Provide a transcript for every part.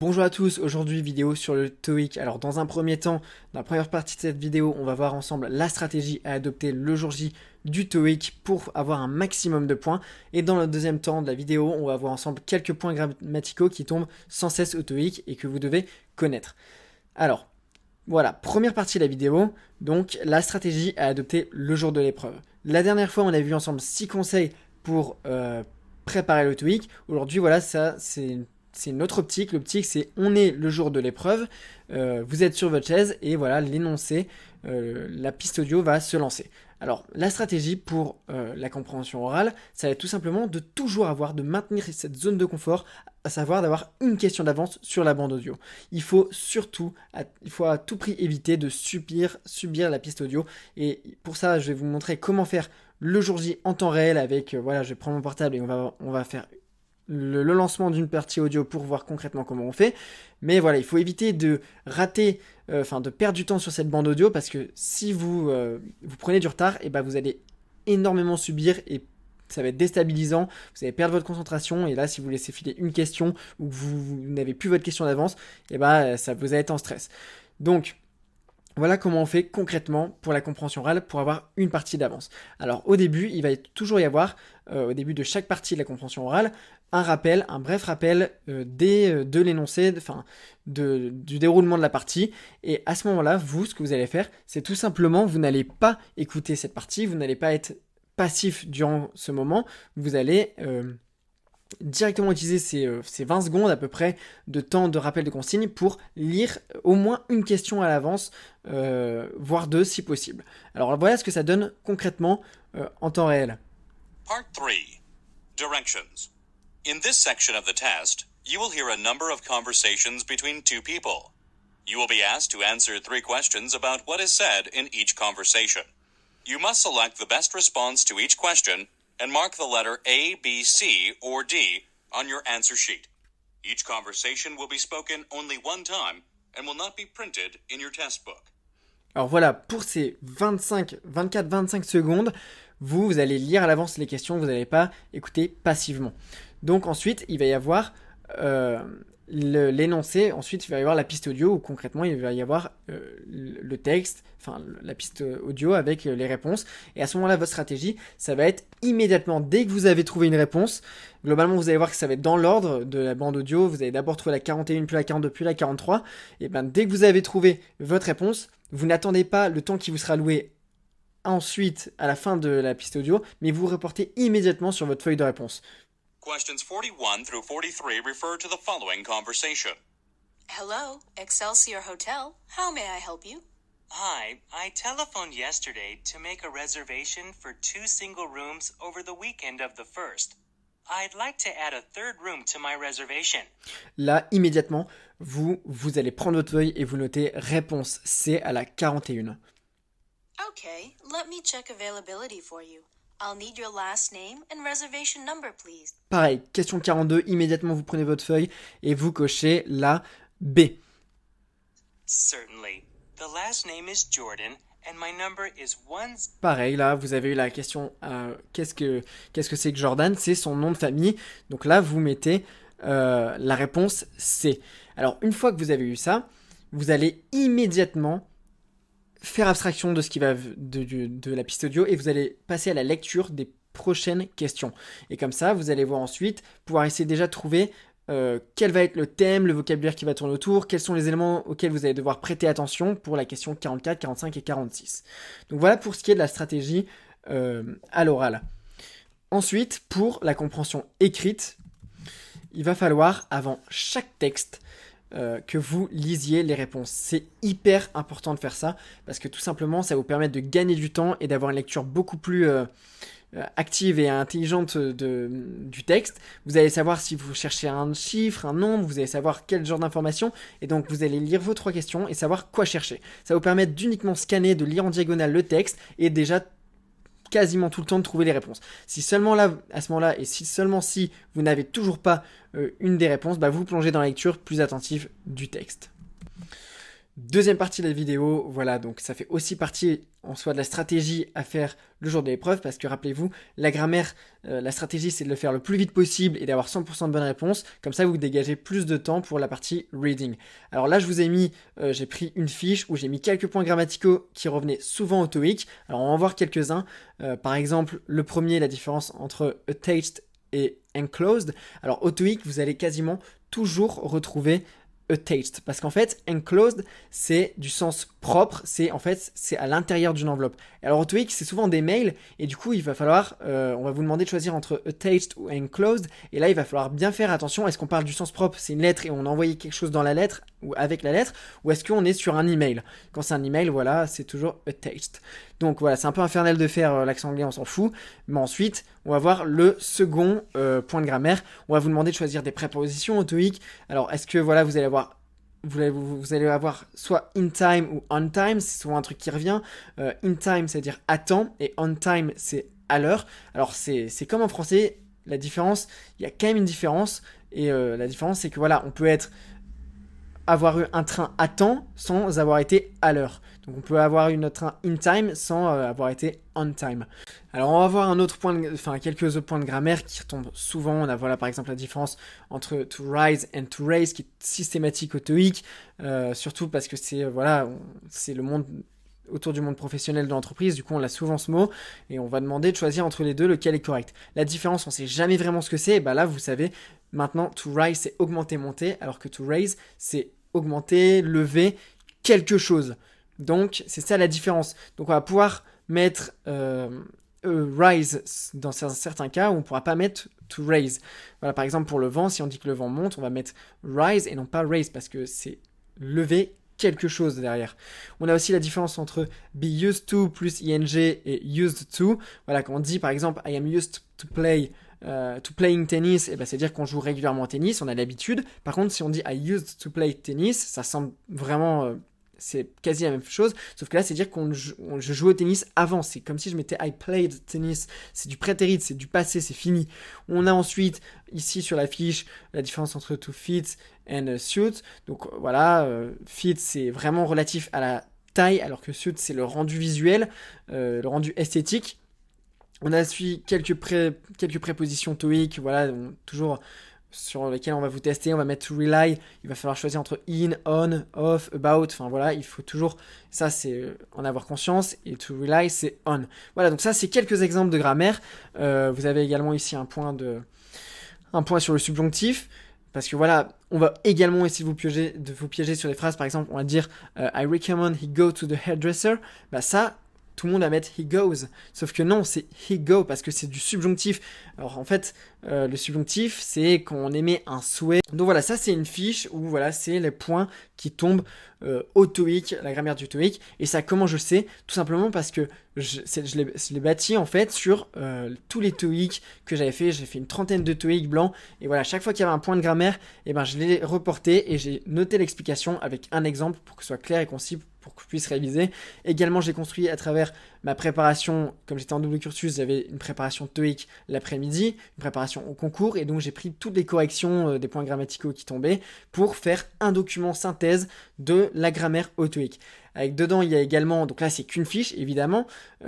Bonjour à tous, aujourd'hui vidéo sur le TOEIC. Alors dans un premier temps, dans la première partie de cette vidéo, on va voir ensemble la stratégie à adopter le jour J du TOEIC pour avoir un maximum de points. Et dans le deuxième temps de la vidéo, on va voir ensemble quelques points grammaticaux qui tombent sans cesse au TOEIC et que vous devez connaître. Alors, voilà, première partie de la vidéo, donc la stratégie à adopter le jour de l'épreuve. La dernière fois, on a vu ensemble 6 conseils pour préparer le TOEIC. Aujourd'hui, voilà, ça c'est une autre optique. L'optique, c'est on est le jour de l'épreuve, vous êtes sur votre chaise et voilà, l'énoncé, la piste audio va se lancer. Alors, la stratégie pour la compréhension orale, ça va être tout simplement de toujours de maintenir cette zone de confort, à savoir d'avoir une question d'avance sur la bande audio. Il faut à tout prix éviter de subir la piste audio. Et pour ça, je vais vous montrer comment faire le jour J en temps réel avec, voilà, je vais prendre mon portable et on va faire le lancement d'une partie audio pour voir concrètement comment on fait. Mais voilà, il faut éviter de rater, de perdre du temps sur cette bande audio parce que si vous prenez du retard, et ben vous allez énormément subir et ça va être déstabilisant, vous allez perdre votre concentration et là si vous laissez filer une question ou que vous n'avez plus votre question d'avance, et ben ça vous allez être en stress. Donc voilà comment on fait concrètement pour la compréhension orale pour avoir une partie d'avance. Alors au début, il va toujours y avoir, au début de chaque partie de la compréhension orale, un bref rappel de l'énoncé, du déroulement de la partie. Et à ce moment-là, ce que vous allez faire, c'est tout simplement, vous n'allez pas écouter cette partie, vous n'allez pas être passif durant ce moment, vous allez directement utiliser ces 20 secondes à peu près de temps de rappel de consigne pour lire au moins une question à l'avance, voire deux si possible. Alors voilà ce que ça donne concrètement en temps réel. Part 3. Directions. In this section of the test, you will hear a number of conversations between two people. You will be asked to answer 3 questions about what is said in each conversation. You must select the best response to each question and mark the letter A, B, C, or D on your answer sheet. Each conversation will be spoken only one time and will not be printed in your test book. Alors voilà, pour ces 24-25 secondes, vous allez lire à l'avance les questions, vous n'allez pas écouter passivement. Donc ensuite, il va y avoir l'énoncé, ensuite il va y avoir la piste audio où concrètement il va y avoir le texte, la piste audio avec les réponses. Et à ce moment-là, votre stratégie, ça va être immédiatement, dès que vous avez trouvé une réponse, globalement vous allez voir que ça va être dans l'ordre de la bande audio, vous allez d'abord trouver la 41, puis la 42, puis la 43. Et bien dès que vous avez trouvé votre réponse, vous n'attendez pas le temps qui vous sera alloué ensuite à la fin de la piste audio, mais vous reportez immédiatement sur votre feuille de réponse. Questions 41 through 43 refer to the following conversation. Hello, Excelsior Hotel. How may I help you? Hi, I telephoned yesterday to make a reservation for 2 single rooms over the weekend of the 1st. I'd like to add a 3rd room to my reservation. Là, immédiatement, vous allez prendre votre feuille et vous notez réponse C à la 41. Okay, let me check availability for you. I'll need your last name and reservation number, please. Pareil, question 42, immédiatement vous prenez votre feuille et vous cochez la B. Certainly. The last name is Jordan and my number is 1. Pareil, là, vous avez eu la question qu'est-ce que c'est que Jordan? C'est son nom de famille. Donc là, vous mettez la réponse C. Alors, une fois que vous avez eu ça, vous allez immédiatement faire abstraction de ce qui va de la piste audio et vous allez passer à la lecture des prochaines questions. Et comme ça, vous allez voir ensuite, pouvoir essayer déjà de trouver quel va être le thème, le vocabulaire qui va tourner autour, quels sont les éléments auxquels vous allez devoir prêter attention pour la question 44, 45 et 46. Donc voilà pour ce qui est de la stratégie à l'oral. Ensuite, pour la compréhension écrite, il va falloir, avant chaque texte, que vous lisiez les réponses. C'est hyper important de faire ça parce que tout simplement ça vous permet de gagner du temps et d'avoir une lecture beaucoup plus active et intelligente du texte. Vous allez savoir si vous cherchez un chiffre, un nombre, vous allez savoir quel genre d'information et donc vous allez lire vos 3 questions et savoir quoi chercher. Ça va vous permettre d'uniquement scanner, de lire en diagonale le texte et déjà quasiment tout le temps de trouver les réponses. Si seulement là, à ce moment-là, et si vous n'avez toujours pas une des réponses, vous plongez dans la lecture plus attentive du texte. Deuxième partie de la vidéo, voilà, donc ça fait aussi partie en soi de la stratégie à faire le jour de l'épreuve, parce que rappelez-vous, la grammaire, la stratégie c'est de le faire le plus vite possible et d'avoir 100% de bonnes réponses, comme ça vous dégagez plus de temps pour la partie reading. Alors là je vous ai mis, j'ai pris une fiche où j'ai mis quelques points grammaticaux qui revenaient souvent au TOEIC, alors on va en voir quelques-uns, par exemple le premier, la différence entre attached et enclosed. Alors au TOEIC vous allez quasiment toujours retrouver attached, parce qu'en fait enclosed c'est du sens propre, c'est à l'intérieur d'une enveloppe. Alors au TOEIC c'est souvent des mails et du coup il va falloir, on va vous demander de choisir entre attached ou enclosed, et là il va falloir bien faire attention, est-ce qu'on parle du sens propre, c'est une lettre et on a envoyé quelque chose dans la lettre ou avec la lettre, ou est-ce qu'on est sur un email? Quand c'est un email, voilà, c'est toujours attached. Donc voilà, c'est un peu infernal de faire l'accent anglais, on s'en fout, mais ensuite on va voir le second point de grammaire. On va vous demander de choisir des prépositions au TOEIC. Alors est-ce que voilà, vous allez avoir soit in time ou on time, c'est souvent un truc qui revient. In time, c'est-à-dire à temps, et on time, c'est à l'heure. Alors c'est comme en français, la différence, il y a quand même une différence, et la différence c'est que voilà, on peut avoir eu un train à temps sans avoir été à l'heure. Donc on peut avoir eu notre train in time sans avoir été on time. Alors on va voir quelques autres points de grammaire qui retombent souvent. On a voilà par exemple la différence entre to rise and to raise qui est systématique au TOEIC, surtout parce que c'est le monde autour du monde professionnel de l'entreprise, du coup on a souvent ce mot, et on va demander de choisir entre les deux lequel est correct. La différence, on sait jamais vraiment ce que c'est, et bah là vous savez, maintenant to rise c'est augmenter, monter, alors que to raise c'est augmenter, lever quelque chose. Donc c'est ça la différence. Donc on va pouvoir mettre rise dans certains cas où on ne pourra pas mettre to raise. Voilà, par exemple pour le vent, si on dit que le vent monte, on va mettre rise et non pas raise parce que c'est lever quelque chose derrière. On a aussi la différence entre be used to plus ing et used to. Voilà, quand on dit par exemple I am used to playing tennis, et ben c'est dire qu'on joue régulièrement au tennis, on a l'habitude. Par contre, si on dit I used to play tennis, ça semble vraiment c'est quasi la même chose, sauf que là c'est dire je joue au tennis avant, c'est comme si je mettais I played tennis, c'est du prétérit, c'est du passé, c'est fini. On a ensuite ici sur la fiche la différence entre to fit and suit. Donc voilà, fit c'est vraiment relatif à la taille, alors que suit c'est le rendu visuel, le rendu esthétique. On a suivi quelques prépositions TOEIC, voilà, toujours sur lesquelles on va vous tester. On va mettre to rely, il va falloir choisir entre in, on, off, about, enfin voilà, il faut toujours, ça c'est en avoir conscience, et to rely c'est on. Voilà, donc ça c'est quelques exemples de grammaire. Vous avez également ici un point sur le subjonctif, parce que voilà, on va également essayer de vous piéger sur les phrases. Par exemple, on va dire I recommend he go to the hairdresser. Bah ça, tout le monde va mettre he goes, sauf que non, c'est he go parce que c'est du subjonctif. Alors en fait, le subjonctif c'est quand on émet un souhait. Donc voilà, ça c'est une fiche où voilà, c'est les points qui tombent au TOEIC, la grammaire du TOEIC. Et ça, comment je sais? Tout simplement parce que je l'ai bâti en fait sur tous les TOEIC que j'avais fait. J'ai fait une trentaine de TOEIC blancs, et voilà, chaque fois qu'il y avait un point de grammaire, et ben je l'ai reporté et j'ai noté l'explication avec un exemple pour que ce soit clair et concis, pour que je puisse réviser. Également, j'ai construit à travers ma préparation, comme j'étais en double cursus, j'avais une préparation TOEIC l'après-midi, une préparation au concours, et donc j'ai pris toutes les corrections des points grammaticaux qui tombaient pour faire un document synthèse de la grammaire au TOEIC. Avec dedans, il y a également, donc là c'est qu'une fiche évidemment,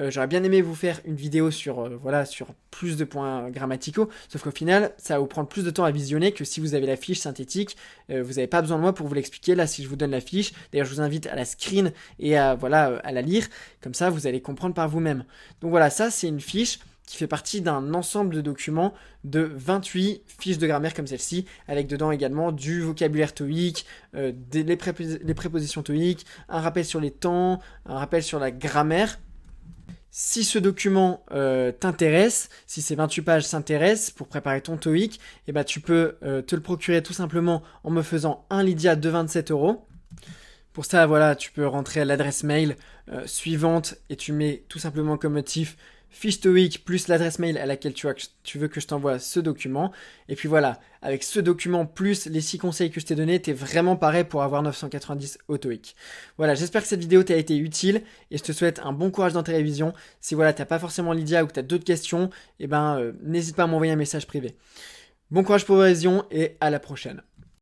j'aurais bien aimé vous faire une vidéo sur plus de points grammaticaux, sauf qu'au final ça va vous prendre plus de temps à visionner que si vous avez la fiche synthétique. Vous n'avez pas besoin de moi pour vous l'expliquer. Là, si je vous donne la fiche, d'ailleurs je vous invite à la screen et à la lire, comme ça vous allez comprendre par vous-même. Donc voilà, ça c'est une fiche qui fait partie d'un ensemble de documents de 28 fiches de grammaire comme celle-ci, avec dedans également du vocabulaire TOEIC, les prépositions TOEIC, un rappel sur les temps, un rappel sur la grammaire. Si ce document t'intéresse, si ces 28 pages s'intéressent pour préparer ton TOEIC, eh ben, tu peux te le procurer tout simplement en me faisant un Lydia de 27 €. Pour ça, voilà, tu peux rentrer à l'adresse mail suivante et tu mets tout simplement comme motif fiche TOEIC plus l'adresse mail à laquelle tu veux que je t'envoie ce document. Et puis voilà, avec ce document plus les 6 conseils que je t'ai donnés, t'es vraiment paré pour avoir 990 au TOEIC. Voilà, j'espère que cette vidéo t'a été utile et je te souhaite un bon courage dans tes révisions. Si voilà, t'as pas forcément Lydia ou que t'as d'autres questions, n'hésite pas à m'envoyer un message privé. Bon courage pour vos révisions et à la prochaine.